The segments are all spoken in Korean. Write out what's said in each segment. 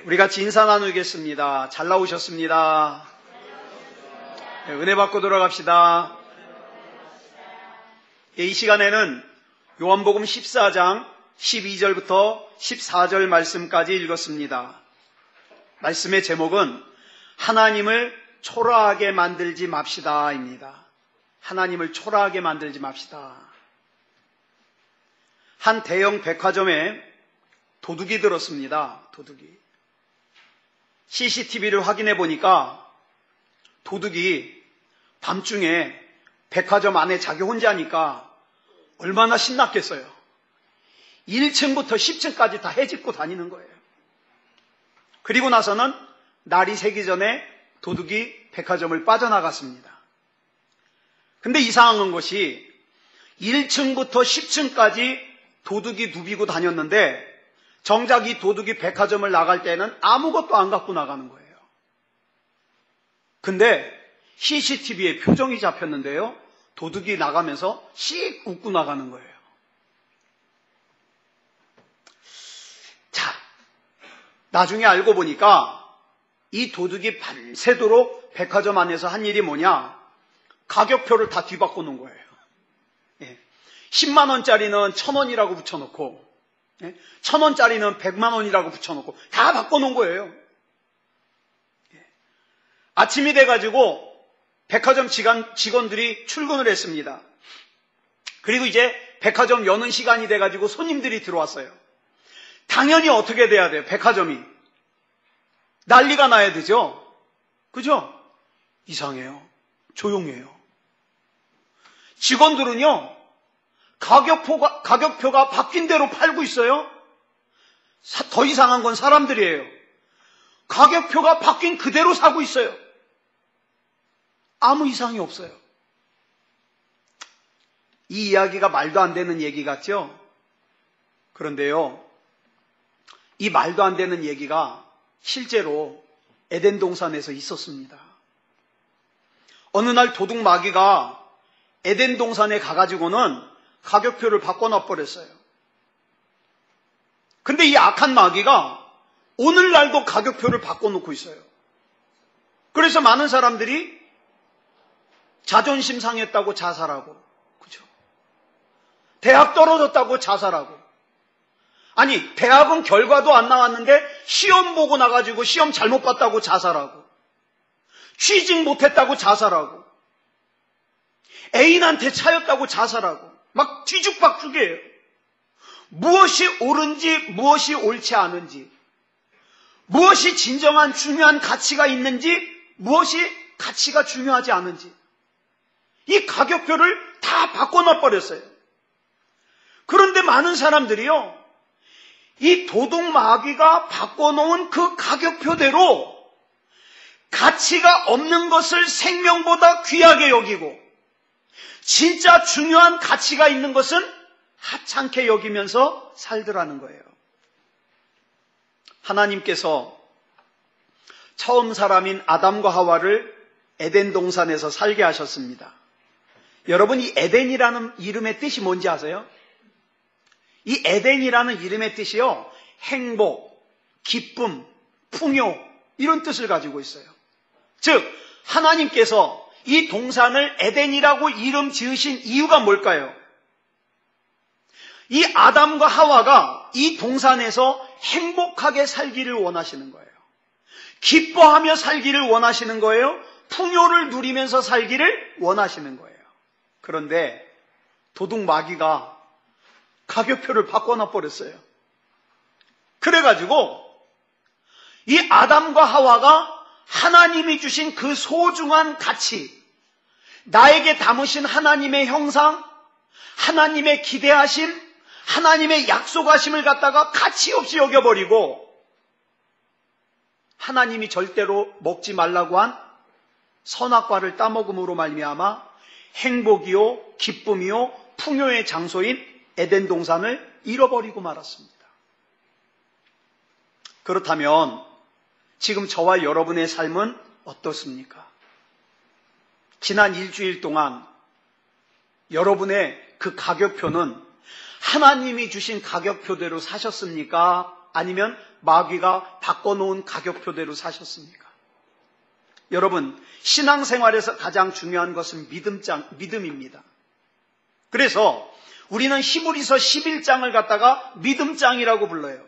우리 같이 인사 나누겠습니다. 잘 나오셨습니다. 네, 은혜 받고 돌아갑시다. 이 시간에는 요한복음 14장 12절부터 14절 말씀까지 읽었습니다. 말씀의 제목은 하나님을 초라하게 만들지 맙시다입니다. 하나님을 초라하게 만들지 맙시다. 한 대형 백화점에 도둑이 들었습니다. 도둑이. CCTV를 확인해 보니까 도둑이 밤중에 백화점 안에 자기 혼자니까 얼마나 신났겠어요. 1층부터 10층까지 다 헤집고 다니는 거예요. 그리고 나서는 날이 새기 전에 도둑이 백화점을 빠져나갔습니다. 근데 이상한 것이 1층부터 10층까지 도둑이 누비고 다녔는데 정작 이 도둑이 백화점을 나갈 때는 아무것도 안 갖고 나가는 거예요. 근데 CCTV에 표정이 잡혔는데요. 도둑이 나가면서 씩 웃고 나가는 거예요. 자, 나중에 알고 보니까 이 도둑이 밤새도록 백화점 안에서 한 일이 뭐냐? 가격표를 다 뒤바꿔 놓은 거예요. 10만 원짜리는 1,000원이라고 붙여놓고 1,000원짜리는 100만 원이라고 붙여놓고 다 바꿔놓은 거예요. 아침이 돼가지고 백화점 직원들이 출근을 했습니다. 그리고 이제 백화점 여는 시간이 돼가지고 손님들이 들어왔어요. 당연히 어떻게 돼야 돼요? 백화점이 난리가 나야 되죠. 그죠? 이상해요. 조용해요. 직원들은요, 가격표가 바뀐 대로 팔고 있어요. 더 이상한 건 사람들이에요. 가격표가 바뀐 그대로 사고 있어요. 아무 이상이 없어요. 이 이야기가 말도 안 되는 얘기 같죠? 그런데요, 이 말도 안 되는 얘기가 실제로 에덴 동산에서 있었습니다. 어느 날 도둑 마귀가 에덴 동산에 가가지고는 가격표를 바꿔놔 버렸어요. 근데 이 악한 마귀가 오늘날도 가격표를 바꿔놓고 있어요. 그래서 많은 사람들이 자존심 상했다고 자살하고, 그죠? 대학 떨어졌다고 자살하고, 아니, 대학은 결과도 안 나왔는데 시험 보고 나가지고 시험 잘못 봤다고 자살하고, 취직 못했다고 자살하고, 애인한테 차였다고 자살하고, 막 뒤죽박죽이에요. 무엇이 옳은지 무엇이 옳지 않은지, 무엇이 진정한 중요한 가치가 있는지, 무엇이 가치가 중요하지 않은지, 이 가격표를 다 바꿔놔 버렸어요. 그런데 많은 사람들이요, 이 도둑 마귀가 바꿔놓은 그 가격표대로 가치가 없는 것을 생명보다 귀하게 여기고 진짜 중요한 가치가 있는 것은 하찮게 여기면서 살더라는 거예요. 하나님께서 처음 사람인 아담과 하와를 에덴 동산에서 살게 하셨습니다. 여러분, 이 에덴이라는 이름의 뜻이 뭔지 아세요? 이 에덴이라는 이름의 뜻이요, 행복, 기쁨, 풍요, 이런 뜻을 가지고 있어요. 즉, 하나님께서 이 동산을 에덴이라고 이름 지으신 이유가 뭘까요? 이 아담과 하와가 이 동산에서 행복하게 살기를 원하시는 거예요. 기뻐하며 살기를 원하시는 거예요. 풍요를 누리면서 살기를 원하시는 거예요. 그런데 도둑 마귀가 가격표를 바꿔놔 버렸어요. 그래가지고 이 아담과 하와가 하나님이 주신 그 소중한 가치, 나에게 담으신 하나님의 형상, 하나님의 기대하심, 하나님의 약속하심을 갖다가 가치 없이 여겨버리고 하나님이 절대로 먹지 말라고 한 선악과를 따먹음으로 말미암아 행복이요, 기쁨이요, 풍요의 장소인 에덴 동산을 잃어버리고 말았습니다. 그렇다면 지금 저와 여러분의 삶은 어떻습니까? 지난 일주일 동안 여러분의 그 가격표는 하나님이 주신 가격표대로 사셨습니까? 아니면 마귀가 바꿔놓은 가격표대로 사셨습니까? 여러분, 신앙생활에서 가장 중요한 것은 믿음입니다. 그래서 우리는 히브리서 11장을 갖다가 믿음장이라고 불러요.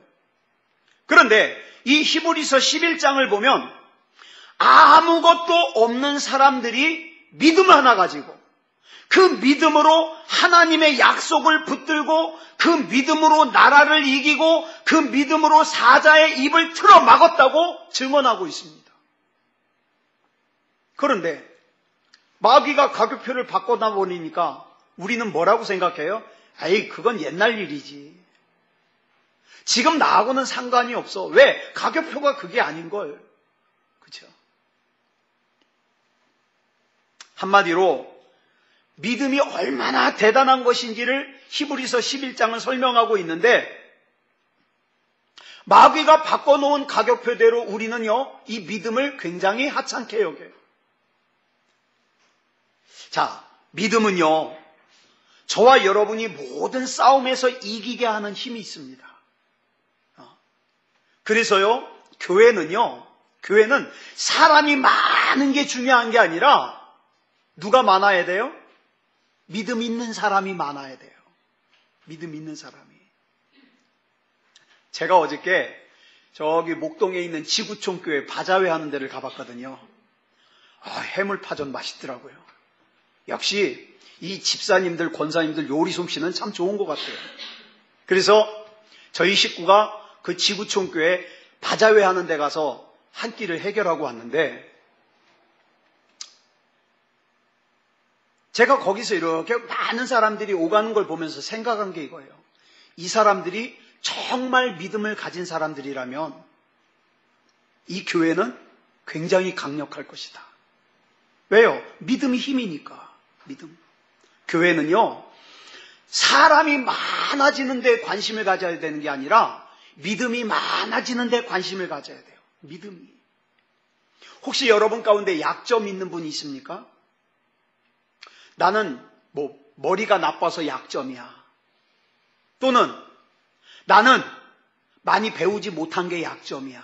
그런데 이 히브리서 11장을 보면 아무것도 없는 사람들이 믿음 하나 가지고 그 믿음으로 하나님의 약속을 붙들고 그 믿음으로 나라를 이기고 그 믿음으로 사자의 입을 틀어 막았다고 증언하고 있습니다. 그런데 마귀가 가격표를 바꿔다 버리니까 우리는 뭐라고 생각해요? 아이, 그건 옛날 일이지. 지금 나하고는 상관이 없어. 왜? 가격표가 그게 아닌걸. 그렇죠? 한마디로 믿음이 얼마나 대단한 것인지를 히브리서 11장은 설명하고 있는데 마귀가 바꿔놓은 가격표대로 우리는요, 이 믿음을 굉장히 하찮게 여겨요. 자, 믿음은요, 저와 여러분이 모든 싸움에서 이기게 하는 힘이 있습니다. 그래서요, 교회는 사람이 많은 게 중요한 게 아니라 누가 많아야 돼요? 믿음 있는 사람이 많아야 돼요. 믿음 있는 사람이. 제가 어저께 저기 목동에 있는 지구촌교회 바자회 하는 데를 가봤거든요. 해물파전 맛있더라고요. 역시 이 집사님들, 권사님들 요리 솜씨는 참 좋은 것 같아요. 그래서 저희 식구가 그 지구촌교회 바자회 하는 데 가서 한 끼를 해결하고 왔는데 제가 거기서 이렇게 많은 사람들이 오가는 걸 보면서 생각한 게 이거예요. 이 사람들이 정말 믿음을 가진 사람들이라면 이 교회는 굉장히 강력할 것이다. 왜요? 믿음이 힘이니까. 믿음. 교회는요, 사람이 많아지는 데 관심을 가져야 되는 게 아니라 믿음이 많아지는 데 관심을 가져야 돼요. 믿음이. 혹시 여러분 가운데 약점 있는 분이 있습니까? 나는 머리가 나빠서 약점이야. 또는 나는 많이 배우지 못한 게 약점이야.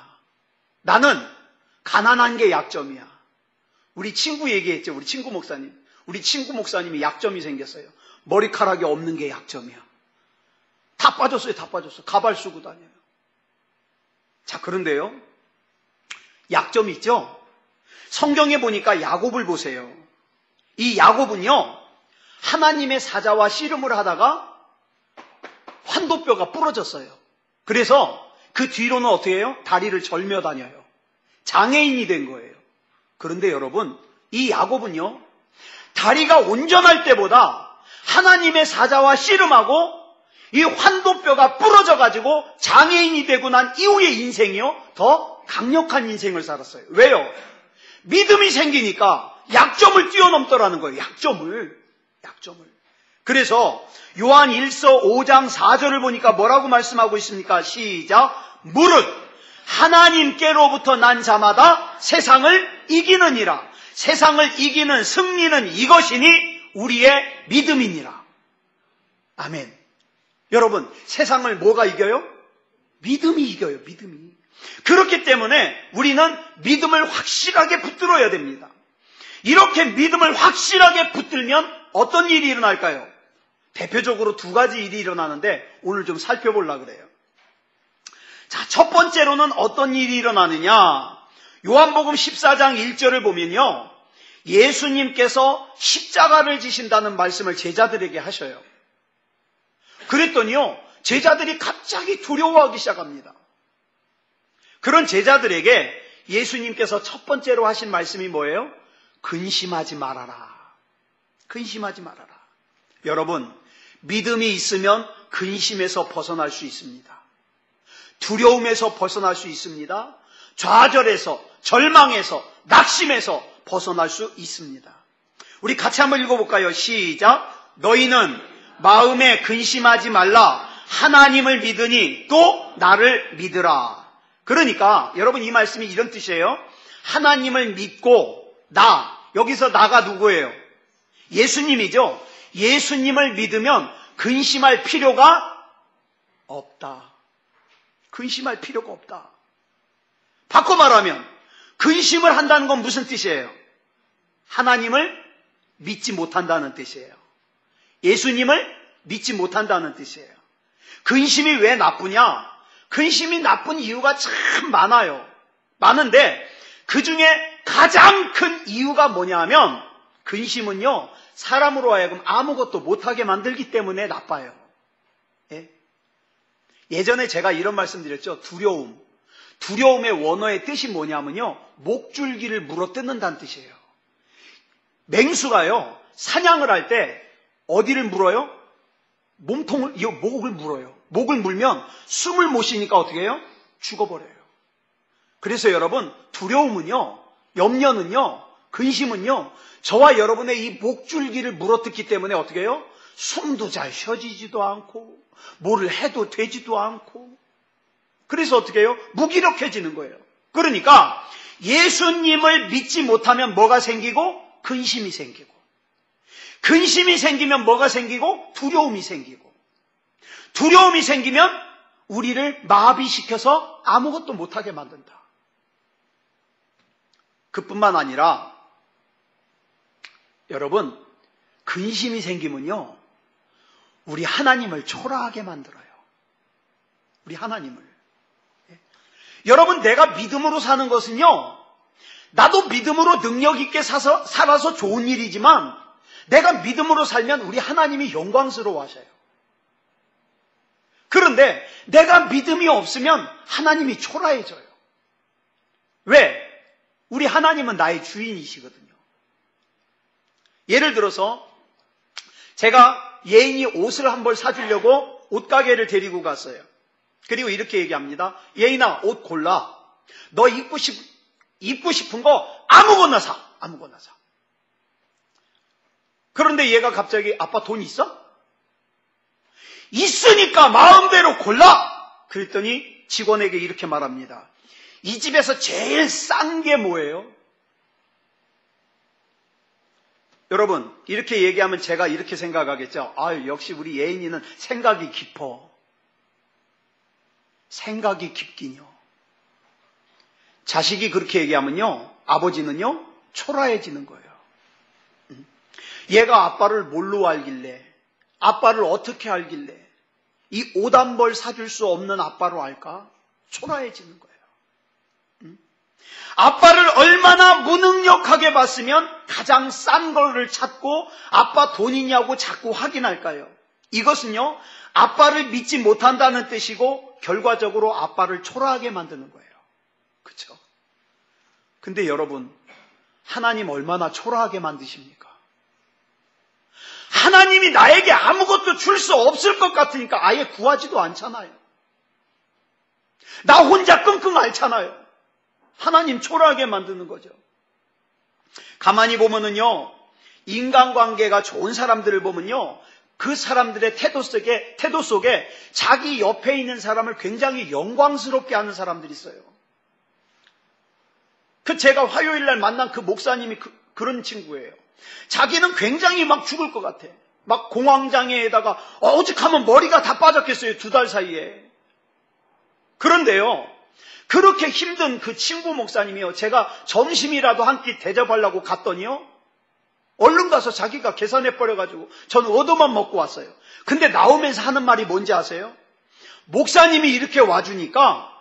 나는 가난한 게 약점이야. 우리 친구 얘기했죠. 우리 친구 목사님. 우리 친구 목사님이 약점이 생겼어요. 머리카락이 없는 게 약점이야. 다 빠졌어요. 다 빠졌어. 가발 쓰고 다녀요. 자, 그런데요, 약점이 있죠? 성경에 보니까 야곱을 보세요. 이 야곱은요, 하나님의 사자와 씨름을 하다가 환도뼈가 부러졌어요. 그래서 그 뒤로는 어떻게 해요? 다리를 절며 다녀요. 장애인이 된 거예요. 그런데 여러분, 이 야곱은요, 다리가 온전할 때보다 하나님의 사자와 씨름하고 이 환도뼈가 부러져가지고 장애인이 되고 난 이후의 인생이요, 더 강력한 인생을 살았어요. 왜요? 믿음이 생기니까 약점을 뛰어넘더라는 거예요. 약점을. 그래서 요한 1서 5장 4절을 보니까 뭐라고 말씀하고 있습니까? 시작. 무릇 하나님께로부터 난 자마다 세상을 이기느니라. 세상을 이기는 승리는 이것이니 우리의 믿음이니라. 아멘. 여러분, 세상을 뭐가 이겨요? 믿음이 이겨요. 믿음이. 그렇기 때문에 우리는 믿음을 확실하게 붙들어야 됩니다. 이렇게 믿음을 확실하게 붙들면 어떤 일이 일어날까요? 대표적으로 두 가지 일이 일어나는데 오늘 좀 살펴보려고 그래요. 자, 첫 번째로는 어떤 일이 일어나느냐? 요한복음 14장 1절을 보면요, 예수님께서 십자가를 지신다는 말씀을 제자들에게 하셔요. 그랬더니요, 제자들이 갑자기 두려워하기 시작합니다. 그런 제자들에게 예수님께서 첫 번째로 하신 말씀이 뭐예요? 근심하지 말아라. 근심하지 말아라. 여러분, 믿음이 있으면 근심에서 벗어날 수 있습니다. 두려움에서 벗어날 수 있습니다. 좌절에서, 절망에서, 낙심에서 벗어날 수 있습니다. 우리 같이 한번 읽어볼까요? 시작. 너희는 마음에 근심하지 말라. 하나님을 믿으니 또 나를 믿으라. 그러니까 여러분, 이 말씀이 이런 뜻이에요. 하나님을 믿고 여기서 나가 누구예요? 예수님이죠. 예수님을 믿으면 근심할 필요가 없다. 근심할 필요가 없다. 바꿔 말하면 근심을 한다는 건 무슨 뜻이에요? 하나님을 믿지 못한다는 뜻이에요. 예수님을 믿지 못한다는 뜻이에요. 근심이 왜 나쁘냐? 근심이 나쁜 이유가 참 많아요. 많은데 그 중에 가장 큰 이유가 뭐냐 하면 근심은요, 사람으로 하여금 아무것도 못하게 만들기 때문에 나빠요. 예? 예전에 제가 이런 말씀 드렸죠. 두려움. 두려움의 원어의 뜻이 뭐냐면요, 목줄기를 물어뜯는다는 뜻이에요. 맹수가요, 사냥을 할 때 어디를 물어요? 몸통을, 목을 물어요. 목을 물면 숨을 못 쉬니까 어떻게 해요? 죽어버려요. 그래서 여러분, 두려움은요, 염려는요, 근심은요, 저와 여러분의 이 목줄기를 물어뜯기 때문에 어떻게 해요? 숨도 잘 쉬어지지도 않고 뭐를 해도 되지도 않고, 그래서 어떻게 해요? 무기력해지는 거예요. 그러니까 예수님을 믿지 못하면 뭐가 생기고? 근심이 생기고, 근심이 생기면 뭐가 생기고? 두려움이 생기고, 두려움이 생기면 우리를 마비시켜서 아무것도 못하게 만든다. 그뿐만 아니라 여러분, 근심이 생기면요, 우리 하나님을 초라하게 만들어요. 우리 하나님을. 여러분, 내가 믿음으로 사는 것은요, 나도 믿음으로 능력 있게 살아서 좋은 일이지만 내가 믿음으로 살면 우리 하나님이 영광스러워하셔요. 그런데 내가 믿음이 없으면 하나님이 초라해져요. 왜? 우리 하나님은 나의 주인이시거든요. 예를 들어서 제가 예인이 옷을 한 벌 사주려고 옷가게를 데리고 갔어요. 그리고 이렇게 얘기합니다. 예인아, 옷 골라. 너 입고 싶은 거 아무거나 사. 아무거나 사. 그런데 얘가 갑자기 아빠 돈 있어? 있으니까 마음대로 골라. 그랬더니 직원에게 이렇게 말합니다. 이 집에서 제일 싼 게 뭐예요? 여러분, 이렇게 얘기하면 제가 이렇게 생각하겠죠. 아유, 역시 우리 예인이는 생각이 깊어. 생각이 깊긴요. 자식이 그렇게 얘기하면요, 아버지는요, 초라해지는 거예요. 얘가 아빠를 뭘로 알길래, 아빠를 어떻게 알길래 이 옷 한 벌 사줄 수 없는 아빠로 알까? 초라해지는 거예요. 아빠를 얼마나 무능력하게 봤으면 가장 싼 거를 찾고 아빠 돈 있냐고 자꾸 확인할까요? 이것은요, 아빠를 믿지 못한다는 뜻이고 결과적으로 아빠를 초라하게 만드는 거예요. 그렇죠? 근데 여러분, 하나님 얼마나 초라하게 만드십니까? 하나님이 나에게 아무것도 줄 수 없을 것 같으니까 아예 구하지도 않잖아요. 나 혼자 끙끙 앓잖아요. 하나님 초라하게 만드는 거죠. 가만히 보면은요, 인간관계가 좋은 사람들을 보면요, 그 사람들의 태도 속에 자기 옆에 있는 사람을 굉장히 영광스럽게 하는 사람들이 있어요. 제가 화요일 날 만난 그 목사님이 그런 친구예요. 자기는 굉장히 막 죽을 것 같아. 막 공황장애에다가 오죽하면 머리가 다 빠졌겠어요. 2달 사이에. 그런데요, 그렇게 힘든 그 친구 목사님이요, 제가 점심이라도 한 끼 대접하려고 갔더니요, 얼른 가서 자기가 계산해버려가지고 저는 얻어만 먹고 왔어요. 근데 나오면서 하는 말이 뭔지 아세요? 목사님이 이렇게 와주니까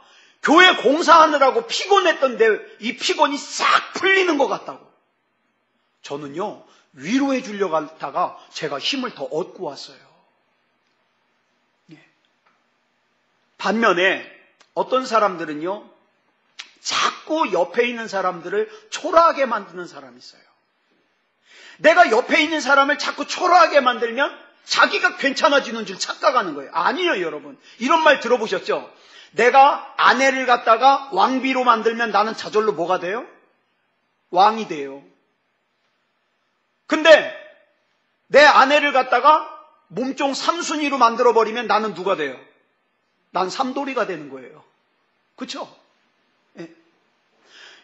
교회 공사하느라고 피곤했던데 이 피곤이 싹 풀리는 것 같다고. 저는요, 위로해 주려고 하다가 제가 힘을 더 얻고 왔어요. 예. 반면에 어떤 사람들은요, 자꾸 옆에 있는 사람들을 초라하게 만드는 사람이 있어요. 내가 옆에 있는 사람을 자꾸 초라하게 만들면 자기가 괜찮아지는 줄 착각하는 거예요. 아니에요, 여러분. 이런 말 들어보셨죠? 내가 아내를 갖다가 왕비로 만들면 나는 저절로 뭐가 돼요? 왕이 돼요. 근데 내 아내를 갖다가 몸종 3순위로 만들어버리면 나는 누가 돼요? 난 삼돌이가 되는 거예요. 그렇죠? 예.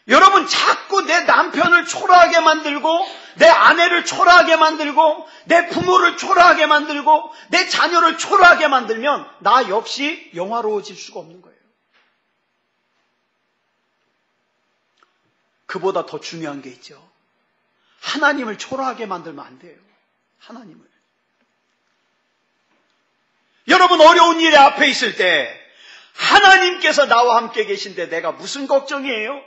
여러분, 자꾸 내 남편을 초라하게 만들고 내 아내를 초라하게 만들고 내 부모를 초라하게 만들고 내 자녀를 초라하게 만들면 나 역시 영화로워질 수가 없는 거예요. 그보다 더 중요한 게 있죠. 하나님을 초라하게 만들면 안 돼요. 하나님을. 여러분, 어려운 일에 앞에 있을 때 하나님께서 나와 함께 계신데 내가 무슨 걱정이에요?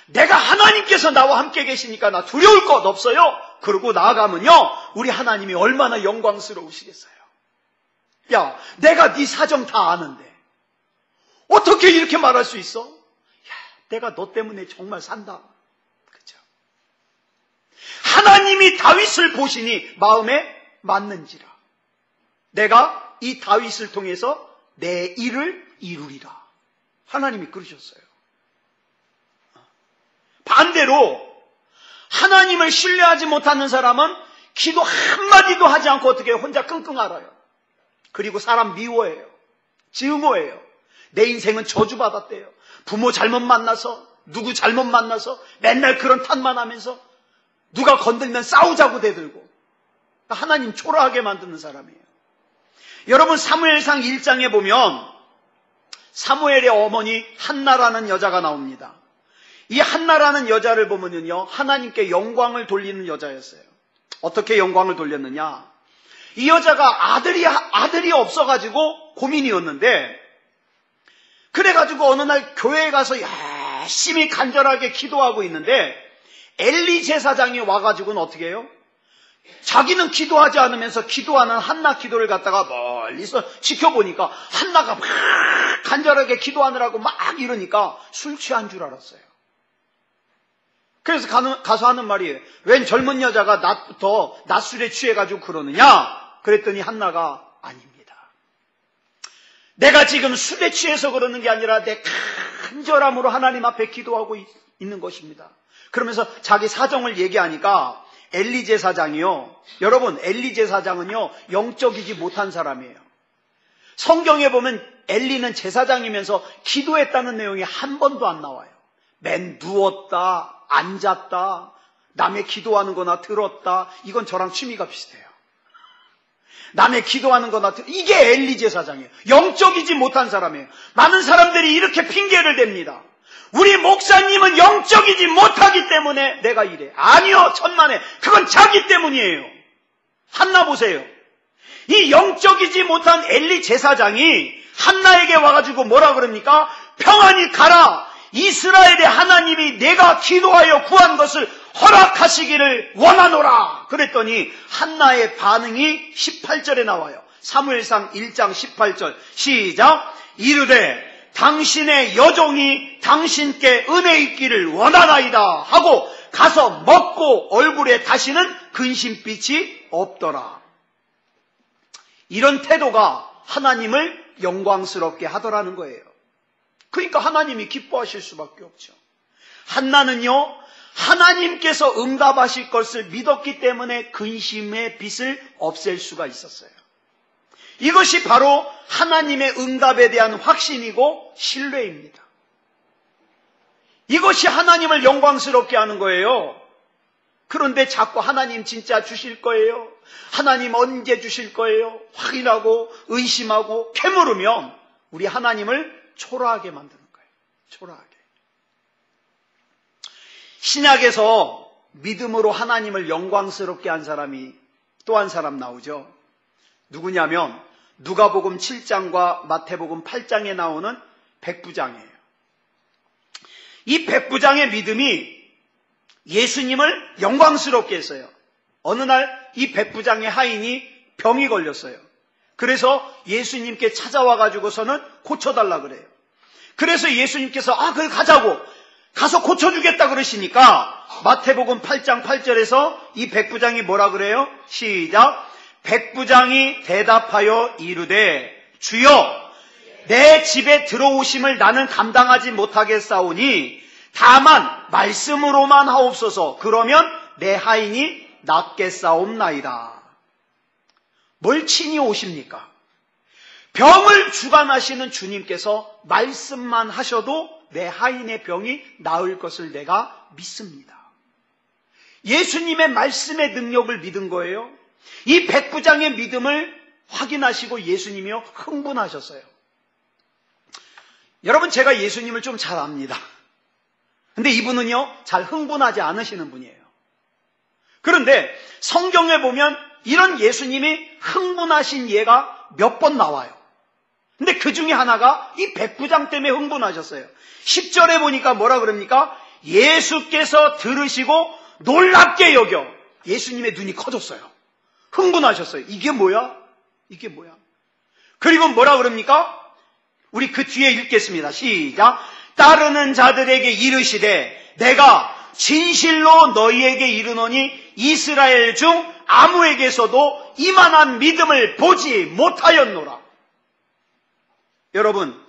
내가 하나님께서 나와 함께 계시니까 나 두려울 것 없어요. 그러고 나아가면요, 우리 하나님이 얼마나 영광스러우시겠어요. 야, 내가 네 사정 다 아는데 어떻게 이렇게 말할 수 있어? 야, 내가 너 때문에 정말 산다. 그렇죠? 하나님이 다윗을 보시니 마음에 맞는지라. 내가 이 다윗을 통해서 내 일을 이루리라. 하나님이 그러셨어요. 반대로 하나님을 신뢰하지 못하는 사람은 기도 한마디도 하지 않고 어떻게 혼자 끙끙 앓아요. 그리고 사람 미워해요. 증오해요. 내 인생은 저주받았대요. 부모 잘못 만나서, 누구 잘못 만나서 맨날 그런 탓만 하면서 누가 건들면 싸우자고 대들고 하나님 초라하게 만드는 사람이에요. 여러분, 사무엘상 1장에 보면 사무엘의 어머니 한나라는 여자가 나옵니다. 이 한나라는 여자를 보면요, 하나님께 영광을 돌리는 여자였어요. 어떻게 영광을 돌렸느냐? 이 여자가 아들이 없어가지고 고민이었는데, 그래가지고 어느 날 교회에 가서 열심히 간절하게 기도하고 있는데 엘리 제사장이 와가지고는 어떻게 해요? 자기는 기도하지 않으면서 기도하는 한나 기도를 갖다가 멀리서 지켜보니까 한나가 막 간절하게 기도하느라고 막 이러니까 술 취한 줄 알았어요. 그래서 가서 하는 말이에요. 웬 젊은 여자가 낮부터 낮술에 취해가지고 그러느냐? 그랬더니 한나가 아닙니다. 내가 지금 술에 취해서 그러는 게 아니라 내 간절함으로 하나님 앞에 기도하고 있는 것입니다. 그러면서 자기 사정을 얘기하니까 엘리 제사장이요. 여러분, 엘리 제사장은요, 영적이지 못한 사람이에요. 성경에 보면 엘리는 제사장이면서 기도했다는 내용이 한 번도 안 나와요. 맨 누웠다, 앉았다, 남의 기도하는 거나 들었다. 이건 저랑 취미가 비슷해요. 남의 기도하는 거나 이게 엘리 제사장이에요. 영적이지 못한 사람이에요. 많은 사람들이 이렇게 핑계를 댑니다. 우리 목사님은 영적이지 못하기 때문에 내가 이래. 아니요, 천만에. 그건 자기 때문이에요. 한나 보세요. 이 영적이지 못한 엘리 제사장이 한나에게 와가지고 뭐라 그럽니까? 평안히 가라. 이스라엘의 하나님이 내가 기도하여 구한 것을 허락하시기를 원하노라. 그랬더니 한나의 반응이 18절에 나와요. 사무엘상 1장 18절 시작. 이르되 당신의 여종이 당신께 은혜 있기를 원하나이다 하고 가서 먹고 얼굴에 다시는 근심빛이 없더라. 이런 태도가 하나님을 영광스럽게 하더라는 거예요. 그러니까 하나님이 기뻐하실 수밖에 없죠. 한나는요, 하나님께서 응답하실 것을 믿었기 때문에 근심의 빛을 없앨 수가 있었어요. 이것이 바로 하나님의 응답에 대한 확신이고 신뢰입니다. 이것이 하나님을 영광스럽게 하는 거예요. 그런데 자꾸 하나님 진짜 주실 거예요? 하나님 언제 주실 거예요? 확인하고 의심하고 캐물으면 우리 하나님을 초라하게 만드는 거예요. 초라하게. 신약에서 믿음으로 하나님을 영광스럽게 한 사람이 또 한 사람 나오죠. 누구냐면 누가복음 7장과 마태복음 8장에 나오는 백부장이에요. 이 백부장의 믿음이 예수님을 영광스럽게 했어요. 어느 날 이 백부장의 하인이 병이 걸렸어요. 그래서 예수님께 찾아와 가지고서는 고쳐달라 그래요. 그래서 예수님께서 그래 가자고 가서 고쳐주겠다 그러시니까 마태복음 8장 8절에서 이 백부장이 뭐라 그래요? 시작. 백부장이 대답하여 이르되 주여 내 집에 들어오심을 나는 감당하지 못하겠사오니 다만 말씀으로만 하옵소서. 그러면 내 하인이 낫겠사옵나이다. 뭘 친히 오십니까? 병을 주관하시는 주님께서 말씀만 하셔도 내 하인의 병이 나을 것을 내가 믿습니다. 예수님의 말씀의 능력을 믿은 거예요. 이 백부장의 믿음을 확인하시고 예수님이요 흥분하셨어요. 여러분, 제가 예수님을 좀 잘 압니다. 근데 이분은요, 잘 흥분하지 않으시는 분이에요. 그런데 성경에 보면 이런 예수님이 흥분하신 예가 몇 번 나와요. 근데 그 중에 하나가 이 백부장 때문에 흥분하셨어요. 10절에 보니까 뭐라 그럽니까? 예수께서 들으시고 놀랍게 여겨. 예수님의 눈이 커졌어요. 흥분하셨어요. 이게 뭐야? 이게 뭐야? 그리고 뭐라 그럽니까? 우리 그 뒤에 읽겠습니다. 시작. 따르는 자들에게 이르시되 내가 진실로 너희에게 이르노니 이스라엘 중 아무에게서도 이만한 믿음을 보지 못하였노라. 여러분,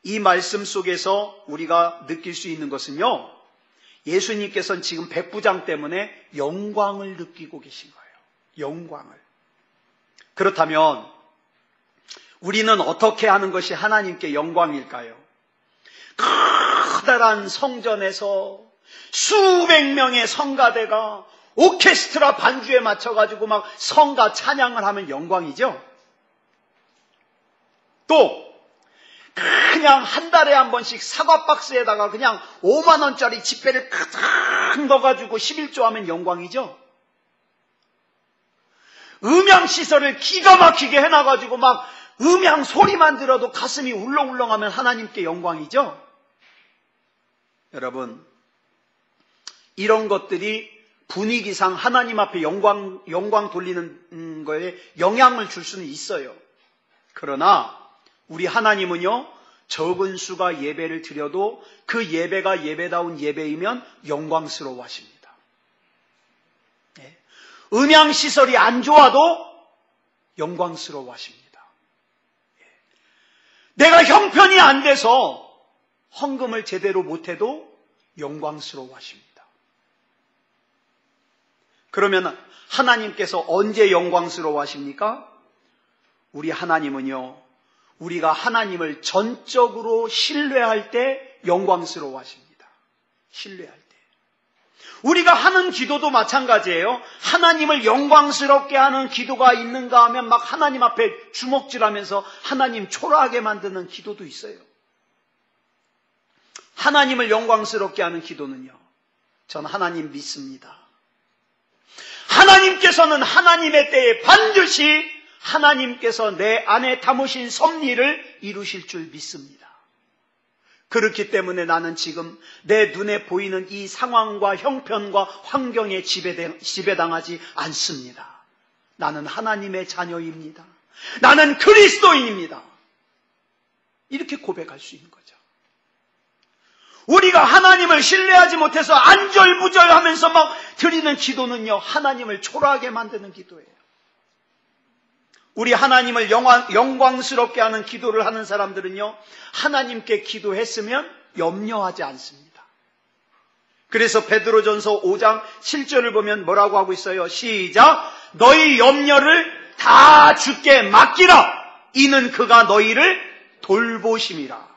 이 말씀 속에서 우리가 느낄 수 있는 것은요, 예수님께서는 지금 백부장 때문에 영광을 느끼고 계신 거예요. 영광을. 그렇다면 우리는 어떻게 하는 것이 하나님께 영광일까요? 커다란 성전에서 수백 명의 성가대가 오케스트라 반주에 맞춰가지고 막 성가 찬양을 하면 영광이죠? 또 그냥 한 달에 한 번씩 사과박스에다가 그냥 5만 원짜리 지폐를 가득 넣어가지고 11조 하면 영광이죠? 음향시설을 기가 막히게 해놔가지고 막 음향 소리만 들어도 가슴이 울렁울렁하면 하나님께 영광이죠? 여러분, 이런 것들이 분위기상 하나님 앞에 영광 돌리는 거에 영향을 줄 수는 있어요. 그러나 우리 하나님은요, 적은 수가 예배를 드려도 그 예배가 예배다운 예배이면 영광스러워 하십니다. 네. 음향시설이 안 좋아도 영광스러워 하십니다. 네. 내가 형편이 안 돼서 헌금을 제대로 못해도 영광스러워 하십니다. 그러면 하나님께서 언제 영광스러워 하십니까? 우리 하나님은요, 우리가 하나님을 전적으로 신뢰할 때 영광스러워 하십니다. 신뢰할 때. 우리가 하는 기도도 마찬가지예요. 하나님을 영광스럽게 하는 기도가 있는가 하면 막 하나님 앞에 주먹질하면서 하나님 초라하게 만드는 기도도 있어요. 하나님을 영광스럽게 하는 기도는요, 전 하나님 믿습니다. 하나님께서는 하나님의 때에 반드시 하나님께서 내 안에 담으신 섭리를 이루실 줄 믿습니다. 그렇기 때문에 나는 지금 내 눈에 보이는 이 상황과 형편과 환경에 지배당하지 않습니다. 나는 하나님의 자녀입니다. 나는 그리스도인입니다. 이렇게 고백할 수 있는 거죠. 우리가 하나님을 신뢰하지 못해서 안절부절하면서 막 드리는 기도는요, 하나님을 초라하게 만드는 기도예요. 우리 하나님을 영광스럽게 하는 기도를 하는 사람들은요, 하나님께 기도했으면 염려하지 않습니다. 그래서 베드로전서 5장 7절을 보면 뭐라고 하고 있어요? 시작! 너희 염려를 다 주께 맡기라! 이는 그가 너희를 돌보심이라.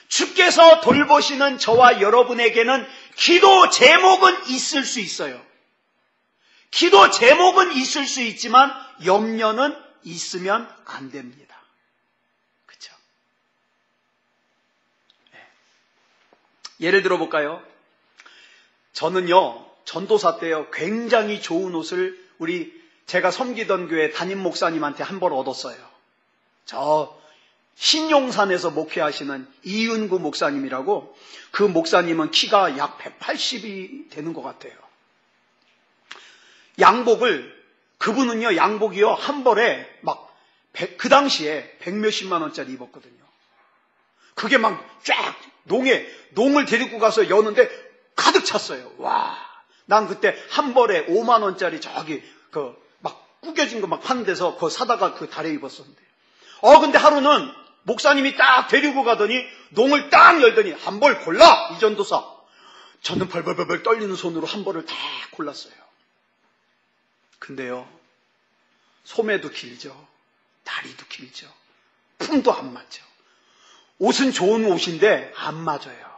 주께서 돌보시는 저와 여러분에게는 기도 제목은 있을 수 있어요. 기도 제목은 있을 수 있지만 염려는 있으면 안 됩니다. 그렇죠? 네. 예를 들어 볼까요? 저는요, 전도사 때요, 굉장히 좋은 옷을 제가 섬기던 교회 담임 목사님한테 한 벌 얻었어요. 저 신용산에서 목회하시는 이윤구 목사님이라고, 그 목사님은 키가 약 180이 되는 것 같아요. 그분은요, 양복이요, 한 벌에 그 당시에 100몇십만 원짜리 입었거든요. 그게 막 쫙 농을 데리고 가서 여는데 가득 찼어요. 와, 난 그때 한 벌에 5만 원짜리 막 구겨진 거 막 파는 데서 그거 사다가 그 달에 입었었는데. 근데 하루는 목사님이 딱 데리고 가더니 농을 딱 열더니 한 벌 골라! 이 전도사. 저는 벌벌벌 떨리는 손으로 한 벌을 다 골랐어요. 근데요, 소매도 길죠. 다리도 길죠. 품도 안 맞죠. 옷은 좋은 옷인데 안 맞아요.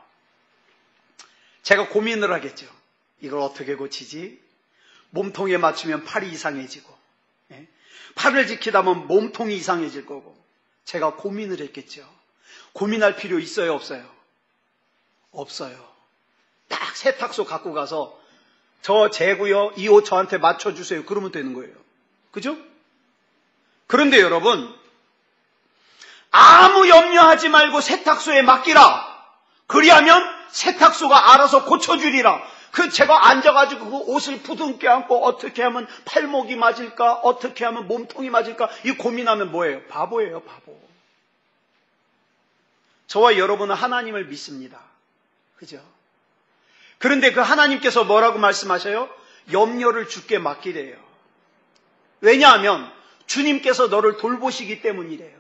제가 고민을 하겠죠. 이걸 어떻게 고치지? 몸통에 맞추면 팔이 이상해지고, 팔을 지키다 보면 몸통이 이상해질 거고, 제가 고민을 했겠죠. 고민할 필요 있어요, 없어요? 없어요. 딱 세탁소 갖고 가서 저 재고요, 이 옷 저한테 맞춰주세요. 그러면 되는 거예요. 그죠? 그런데 여러분, 아무 염려하지 말고 세탁소에 맡기라. 그리하면 세탁소가 알아서 고쳐주리라. 제가 앉아가지고 그 옷을 부둥켜 안고 어떻게 하면 팔목이 맞을까? 어떻게 하면 몸통이 맞을까? 이 고민하면 뭐예요? 바보예요, 바보. 저와 여러분은 하나님을 믿습니다. 그죠? 그런데 그 하나님께서 뭐라고 말씀하셔요? 염려를 주께 맡기래요. 왜냐하면 주님께서 너를 돌보시기 때문이래요.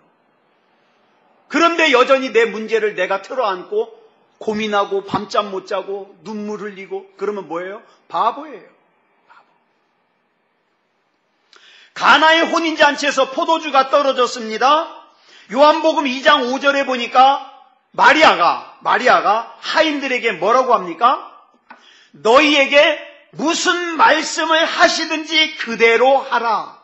그런데 여전히 내 문제를 내가 틀어안고 고민하고 밤잠 못 자고 눈물 흘리고 그러면 뭐예요? 바보예요. 바보. 가나의 혼인잔치에서 포도주가 떨어졌습니다. 요한복음 2장 5절에 보니까 마리아가 하인들에게 뭐라고 합니까? 너희에게 무슨 말씀을 하시든지 그대로 하라.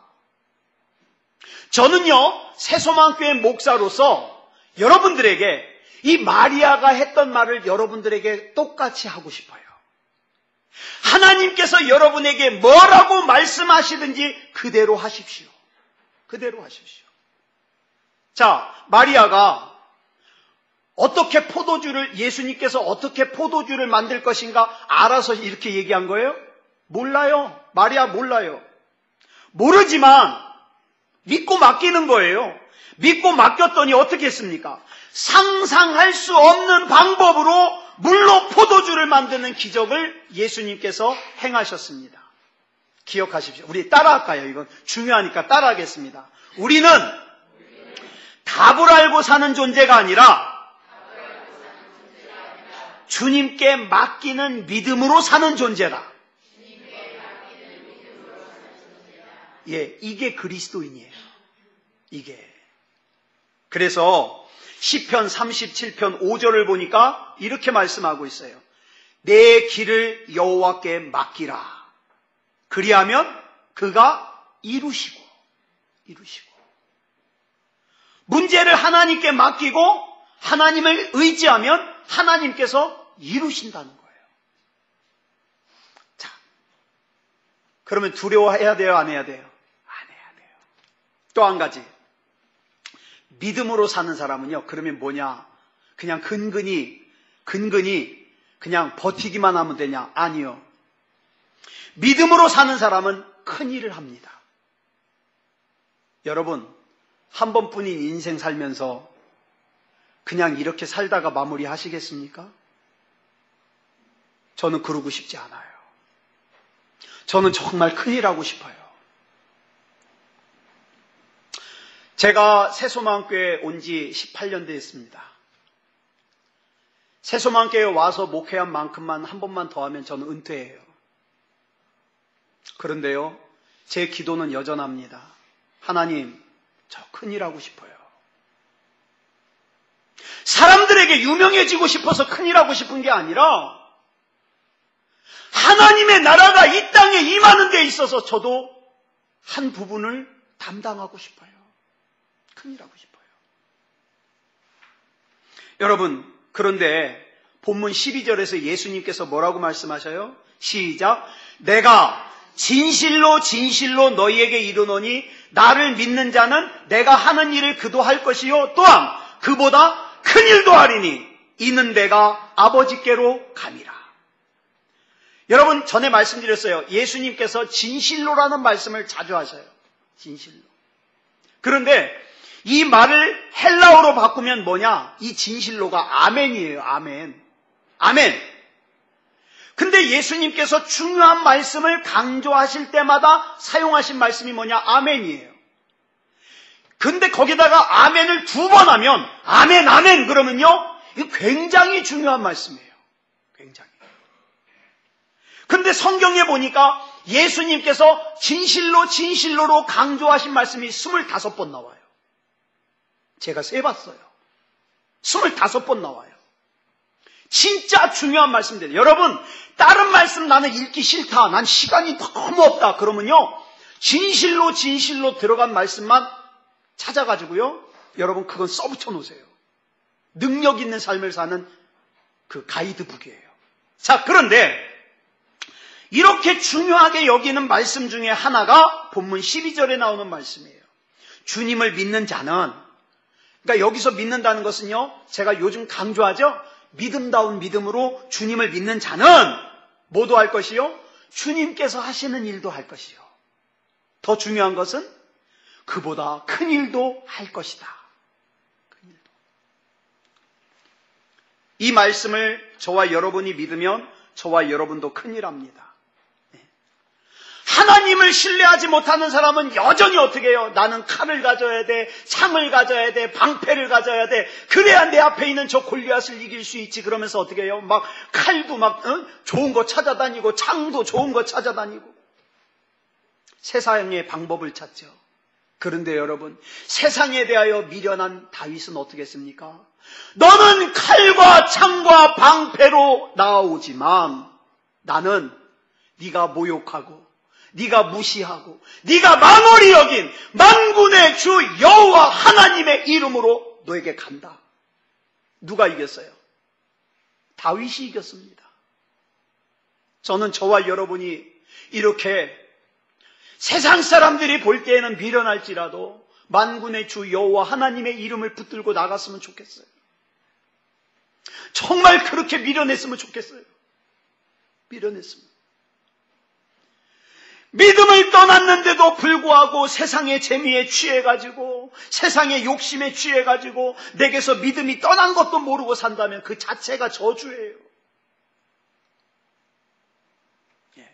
저는요, 새소망교회 목사로서 여러분들에게 이 마리아가 했던 말을 여러분들에게 똑같이 하고 싶어요. 하나님께서 여러분에게 뭐라고 말씀하시든지 그대로 하십시오. 그대로 하십시오. 자, 마리아가 예수님께서 어떻게 포도주를 만들 것인가 알아서 이렇게 얘기한 거예요? 몰라요. 마리아 몰라요. 모르지만 믿고 맡기는 거예요. 믿고 맡겼더니 어떻게 했습니까? 상상할 수 없는 방법으로 물로 포도주를 만드는 기적을 예수님께서 행하셨습니다. 기억하십시오. 우리 따라할까요? 이건 중요하니까 따라하겠습니다. 우리는 답을 알고 사는 존재가 아니라 주님께 맡기는 믿음으로 사는 존재다. 예, 이게 그리스도인이에요. 이게. 그래서 시편 37편 5절을 보니까 이렇게 말씀하고 있어요. 내 길을 여호와께 맡기라. 그리하면 그가 이루시고. 문제를 하나님께 맡기고 하나님을 의지하면 하나님께서 이루신다는 거예요. 자, 그러면 두려워해야 돼요? 안 해야 돼요? 안 해야 돼요. 또 한 가지. 믿음으로 사는 사람은요, 그러면 뭐냐? 그냥 근근히 그냥 버티기만 하면 되냐? 아니요. 믿음으로 사는 사람은 큰 일을 합니다. 여러분, 한 번뿐인 인생 살면서 그냥 이렇게 살다가 마무리 하시겠습니까? 저는 그러고 싶지 않아요. 저는 정말 큰일 하고 싶어요. 제가 새소망교회에 온 지 18년 됐습니다. 새소망교회에 와서 목회한 만큼만 한 번만 더 하면 저는 은퇴해요. 그런데요, 제 기도는 여전합니다. 하나님, 저 큰일 하고 싶어요. 사람들에게 유명해지고 싶어서 큰일 하고 싶은 게 아니라 하나님의 나라가 이 땅에 임하는 데 있어서 저도 한 부분을 담당하고 싶어요. 큰일 하고 싶어요. 여러분, 그런데 본문 12절에서 예수님께서 뭐라고 말씀하셔요? 시작. 내가 진실로 진실로 너희에게 이르노니 나를 믿는 자는 내가 하는 일을 그도 할 것이요 또한 그보다 큰 일도 하리니 이는 내가 아버지께로 감이라. 여러분, 전에 말씀드렸어요. 예수님께서 진실로라는 말씀을 자주 하셔요. 진실로. 그런데 이 말을 헬라어로 바꾸면 뭐냐? 이 진실로가 아멘이에요. 아멘. 근데 예수님께서 중요한 말씀을 강조하실 때마다 사용하신 말씀이 뭐냐? 아멘이에요. 근데 거기다가 아멘을 2번 하면 아멘 그러면요, 이거 굉장히 중요한 말씀이에요. 굉장히. 근데 성경에 보니까 예수님께서 진실로로 강조하신 말씀이 25번 나와요. 제가 세봤어요. 25번 나와요. 진짜 중요한 말씀들이에요. 여러분, 다른 말씀 나는 읽기 싫다. 난 시간이 너무 없다. 그러면요, 진실로 들어간 말씀만 찾아가지고요, 여러분 그건 써붙여 놓으세요. 능력 있는 삶을 사는 그 가이드북이에요. 자, 그런데 이렇게 중요하게 여기는 말씀 중에 하나가 본문 12절에 나오는 말씀이에요. 주님을 믿는 자는, 그러니까 여기서 믿는다는 것은요, 제가 요즘 강조하죠. 믿음다운 믿음으로 주님을 믿는 자는 뭐도 할 것이요? 주님께서 하시는 일도 할 것이요. 더 중요한 것은 그보다 큰 일도 할 것이다. 큰 일도. 이 말씀을 저와 여러분이 믿으면 저와 여러분도 큰일 합니다. 하나님을 신뢰하지 못하는 사람은 여전히 어떻게 해요? 나는 칼을 가져야 돼, 창을 가져야 돼, 방패를 가져야 돼. 그래야 내 앞에 있는 저 골리앗을 이길 수 있지. 그러면서 어떻게 해요? 막 칼도 막 좋은 거 찾아다니고 창도 좋은 거 찾아다니고 세상의 방법을 찾죠. 그런데 여러분, 세상에 대하여 미련한 다윗은 어떻게 했습니까? 너는 칼과 창과 방패로 나아오지만 나는 네가 모욕하고 네가 무시하고 네가 만월히 여긴 만군의 주 여호와 하나님의 이름으로 너에게 간다. 누가 이겼어요? 다윗이 이겼습니다. 저는 저와 여러분이 이렇게 세상 사람들이 볼 때에는 미련할지라도 만군의 주 여호와 하나님의 이름을 붙들고 나갔으면 좋겠어요. 정말 그렇게 미련했으면 좋겠어요. 미련했으면. 믿음을 떠났는데도 불구하고 세상의 재미에 취해가지고 세상의 욕심에 취해가지고 내게서 믿음이 떠난 것도 모르고 산다면 그 자체가 저주예요. 예.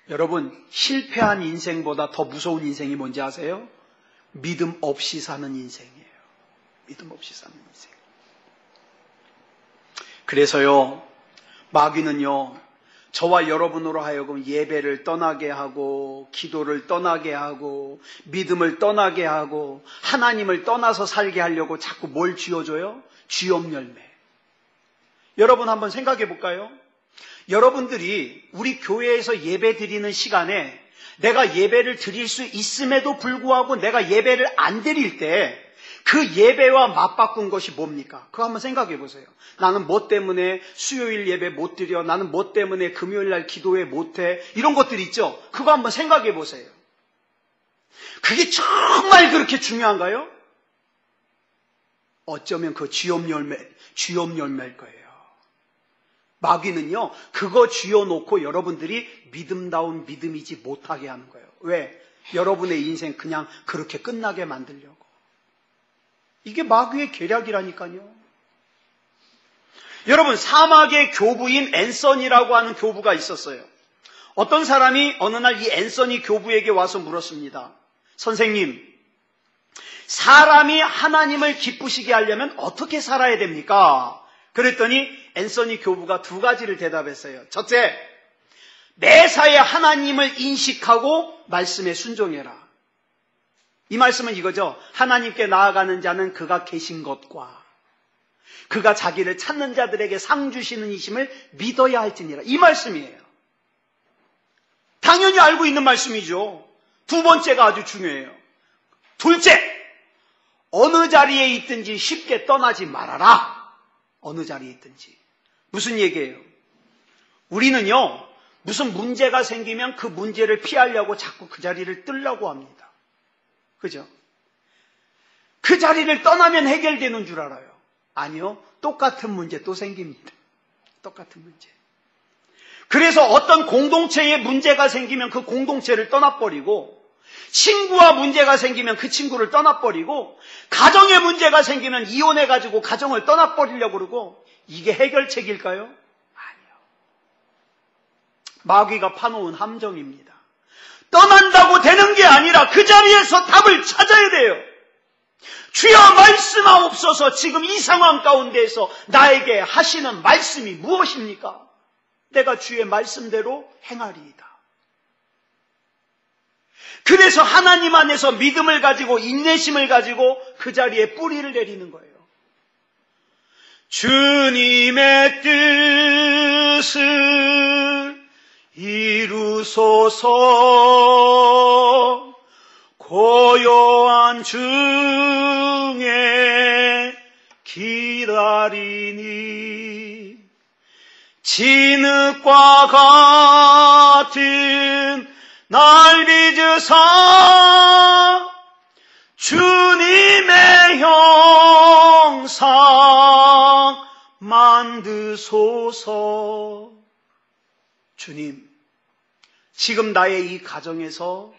여러분, 실패한 인생보다 더 무서운 인생이 뭔지 아세요? 믿음 없이 사는 인생이에요. 믿음 없이 사는 인생. 그래서요, 마귀는요, 저와 여러분으로 하여금 예배를 떠나게 하고 기도를 떠나게 하고 믿음을 떠나게 하고 하나님을 떠나서 살게 하려고 자꾸 뭘 쥐어줘요? 쥐업 열매. 여러분 한번 생각해 볼까요? 여러분들이 우리 교회에서 예배 드리는 시간에 내가 예배를 드릴 수 있음에도 불구하고 내가 예배를 안 드릴 때 그 예배와 맞바꾼 것이 뭡니까? 그거 한번 생각해 보세요. 나는 뭐 때문에 수요일 예배 못 드려? 나는 뭐 때문에 금요일 날 기도회 못 해? 이런 것들 있죠? 그거 한번 생각해 보세요. 그게 정말 그렇게 중요한가요? 어쩌면 그 쥐업 열매일 거예요. 마귀는요, 그거 쥐어놓고 여러분들이 믿음다운 믿음이지 못하게 하는 거예요. 왜? 여러분의 인생 그냥 그렇게 끝나게 만들려고. 이게 마귀의 계략이라니까요. 여러분, 사막의 교부인 앤서니라고 하는 교부가 있었어요. 어떤 사람이 어느 날 이 앤서니 교부에게 와서 물었습니다. 선생님, 사람이 하나님을 기쁘시게 하려면 어떻게 살아야 됩니까? 그랬더니 앤서니 교부가 두 가지를 대답했어요. 첫째, 매사에 하나님을 인식하고 말씀에 순종해라. 이 말씀은 이거죠. 하나님께 나아가는 자는 그가 계신 것과 그가 자기를 찾는 자들에게 상 주시는 이심을 믿어야 할지니라. 이 말씀이에요. 당연히 알고 있는 말씀이죠. 두 번째가 아주 중요해요. 둘째, 어느 자리에 있든지 쉽게 떠나지 말아라. 어느 자리에 있든지. 무슨 얘기예요? 우리는요, 무슨 문제가 생기면 그 문제를 피하려고 자꾸 그 자리를 뜨려고 합니다. 그죠? 그 자리를 떠나면 해결되는 줄 알아요. 아니요. 똑같은 문제 또 생깁니다. 똑같은 문제. 그래서 어떤 공동체에 문제가 생기면 그 공동체를 떠나버리고, 친구와 문제가 생기면 그 친구를 떠나버리고, 가정에 문제가 생기면 이혼해가지고 가정을 떠나버리려고 그러고, 이게 해결책일까요? 아니요. 마귀가 파놓은 함정입니다. 떠난다고 되는 게 아니라 그 자리에서 답을 찾아야 돼요. 주여 말씀하옵소서. 지금 이 상황 가운데에서 나에게 하시는 말씀이 무엇입니까? 내가 주의 말씀대로 행하리이다. 그래서 하나님 안에서 믿음을 가지고 인내심을 가지고 그 자리에 뿌리를 내리는 거예요. 주님의 뜻을 이루소서. 고요한 중에 기다리오니 기다리니 진흙과 같은 날 빚으사 주님의 형상 만드소서. 주님, 지금 나의 이 가정에서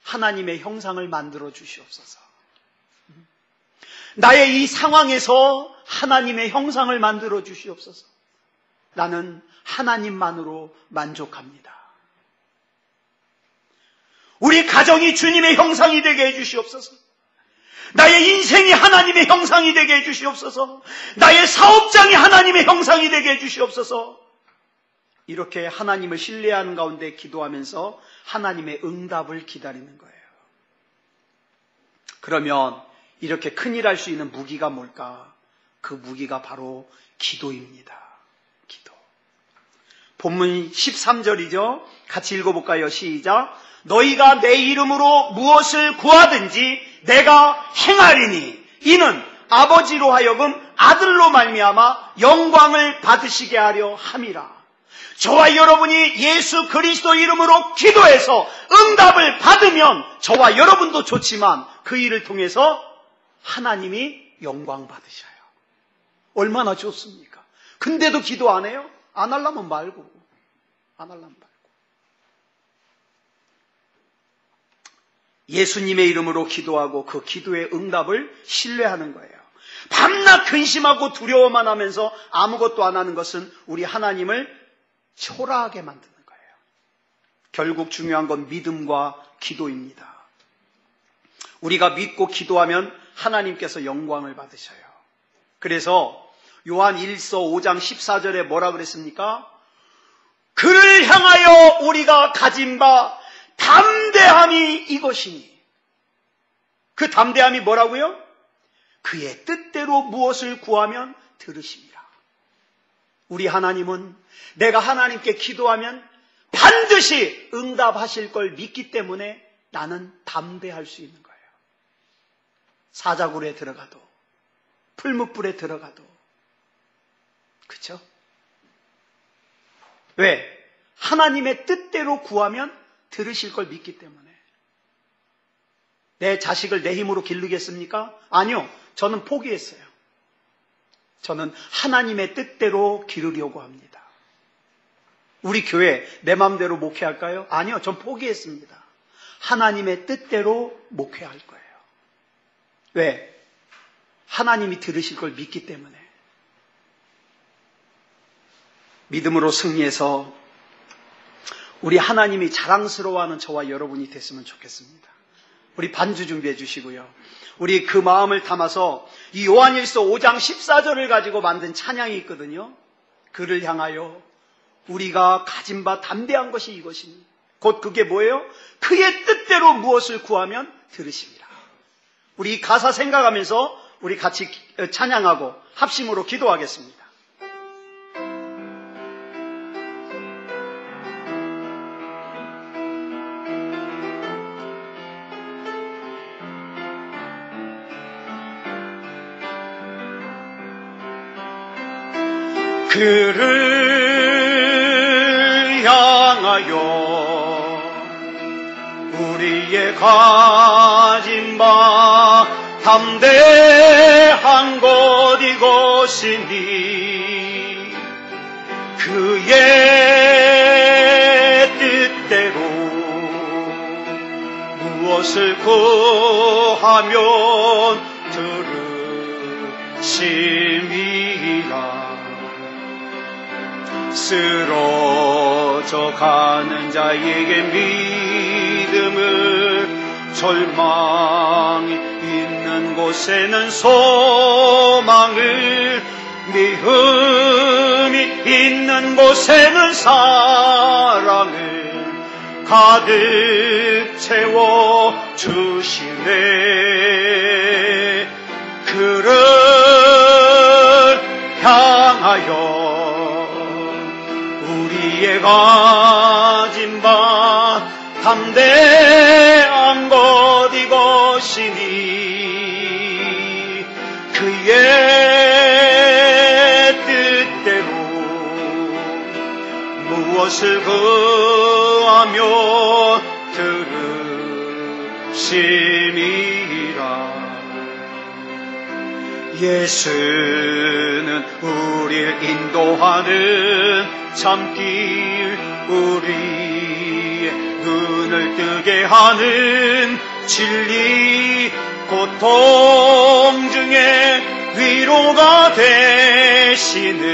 하나님의 형상을 만들어 주시옵소서. 나의 이 상황에서 하나님의 형상을 만들어 주시옵소서. 나는 하나님만으로 만족합니다. 우리 가정이 주님의 형상이 되게 해주시옵소서. 나의 인생이 하나님의 형상이 되게 해주시옵소서. 나의 사업장이 하나님의 형상이 되게 해주시옵소서. 이렇게 하나님을 신뢰하는 가운데 기도하면서 하나님의 응답을 기다리는 거예요. 그러면 이렇게 큰일 할 수 있는 무기가 뭘까? 그 무기가 바로 기도입니다. 기도. 본문 13절이죠. 같이 읽어볼까요? 시작. 너희가 내 이름으로 무엇을 구하든지 내가 행하리니 이는 아버지로 하여금 아들로 말미암아 영광을 받으시게 하려 함이라. 저와 여러분이 예수 그리스도 이름으로 기도해서 응답을 받으면 저와 여러분도 좋지만 그 일을 통해서 하나님이 영광 받으셔요. 얼마나 좋습니까? 근데도 기도 안 해요? 안 하려면 말고. 안 하려면 말고. 예수님의 이름으로 기도하고 그 기도의 응답을 신뢰하는 거예요. 밤낮 근심하고 두려워만 하면서 아무것도 안 하는 것은 우리 하나님을 초라하게 만드는 거예요. 결국 중요한 건 믿음과 기도입니다. 우리가 믿고 기도하면 하나님께서 영광을 받으셔요. 그래서 요한 1서 5장 14절에 뭐라 그랬습니까? 그를 향하여 우리가 가진 바 담대함이 이것이니. 그 담대함이 뭐라고요? 그의 뜻대로 무엇을 구하면 들으십니다. 우리 하나님은 내가 하나님께 기도하면 반드시 응답하실 걸 믿기 때문에 나는 담대할 수 있는 거예요. 사자굴에 들어가도 풀무불에 들어가도. 그렇죠? 왜? 하나님의 뜻대로 구하면 들으실 걸 믿기 때문에. 내 자식을 내 힘으로 기르겠습니까? 아니요. 저는 포기했어요. 저는 하나님의 뜻대로 기르려고 합니다. 우리 교회 내 마음대로 목회할까요? 아니요. 전 포기했습니다. 하나님의 뜻대로 목회할 거예요. 왜? 하나님이 들으실 걸 믿기 때문에. 믿음으로 승리해서 우리 하나님이 자랑스러워하는 저와 여러분이 됐으면 좋겠습니다. 우리 반주 준비해 주시고요. 우리 그 마음을 담아서 이 요한일서 5장 14절을 가지고 만든 찬양이 있거든요. 그를 향하여 우리가 가진 바 담대한 것이 이것이니. 곧 그게 뭐예요? 그의 뜻대로 무엇을 구하면 들으십니다. 우리 이 가사 생각하면서 우리 같이 찬양하고 합심으로 기도하겠습니다. 그를 향하여 우리의 가진 바 담대한 것 이것이니 그의 뜻대로 무엇을 구하면 들으심이라. 쓰러져 가는 자에게 믿음을, 절망이 있는 곳에는 소망을, 미움이 있는 곳에는 사랑을 가득 채워 주시네. 그를 향하여 우리의 가진 바 담대한 것 이것이니 그의 무엇을 구하며 들으심이라. 예수는 우리를 인도하는 참길, 우리의 눈을 뜨게 하는 진리, 고통 중에 위로가 되시는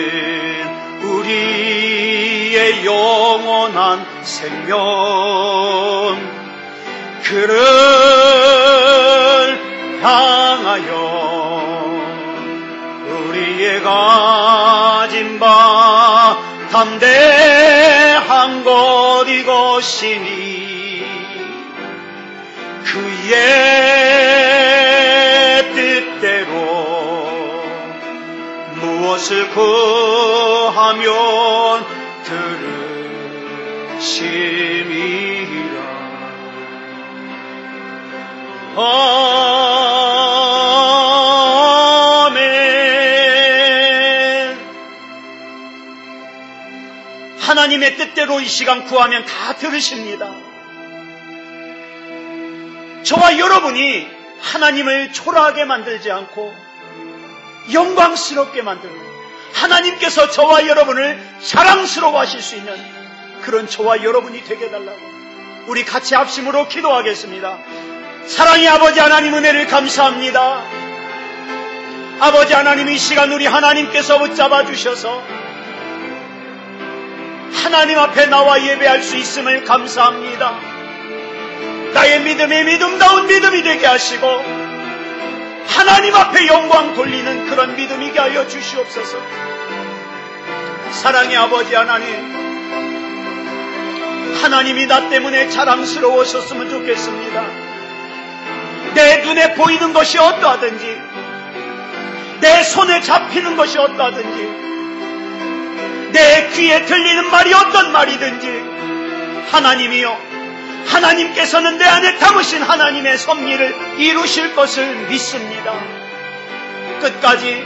우리의 영원한 생명. 그를 향하여 우리의 가진 바 담대한 것 이것이니, 그의 뜻대로 무엇을 구하면 들으심이라. 아멘. 하나님의 뜻대로 이 시간 구하면 다 들으십니다. 저와 여러분이 하나님을 초라하게 만들지 않고 영광스럽게 만들고, 하나님께서 저와 여러분을 자랑스러워하실 수 있는 그런 저와 여러분이 되게 해달라고 우리 같이 합심으로 기도하겠습니다. 사랑의 아버지 하나님, 은혜를 감사합니다. 아버지 하나님, 이 시간 우리 하나님께서 붙잡아 주셔서 하나님 앞에 나와 예배할 수 있음을 감사합니다. 나의 믿음이 믿음다운 믿음이 되게 하시고 하나님 앞에 영광 돌리는 그런 믿음이게 하여 주시옵소서. 사랑의 아버지 하나님, 하나님이 나 때문에 자랑스러우셨으면 좋겠습니다. 내 눈에 보이는 것이 어떠하든지, 내 손에 잡히는 것이 어떠하든지, 내 귀에 들리는 말이 어떤 말이든지, 하나님이여, 하나님께서는 내 안에 담으신 하나님의 섭리를 이루실 것을 믿습니다. 끝까지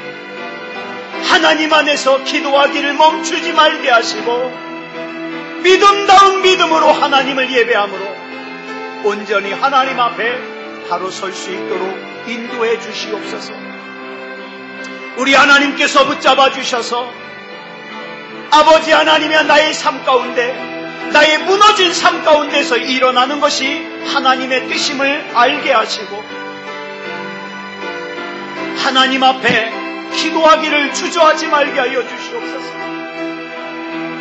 하나님 안에서 기도하기를 멈추지 말게 하시고 믿음다운 믿음으로 하나님을 예배함으로 온전히 하나님 앞에 바로 설 수 있도록 인도해 주시옵소서. 우리 하나님께서 붙잡아 주셔서 아버지 하나님의 나의 삶 가운데, 나의 무너진 삶 가운데서 일어나는 것이 하나님의 뜻임을 알게 하시고 하나님 앞에 기도하기를 주저하지 말게 하여 주시옵소서.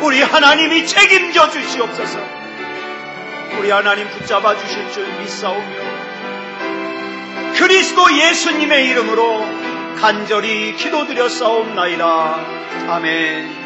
우리 하나님이 책임져 주시옵소서. 우리 하나님 붙잡아 주실 줄 믿사오며 그리스도 예수님의 이름으로 간절히 기도드렸사옵나이다. 아멘.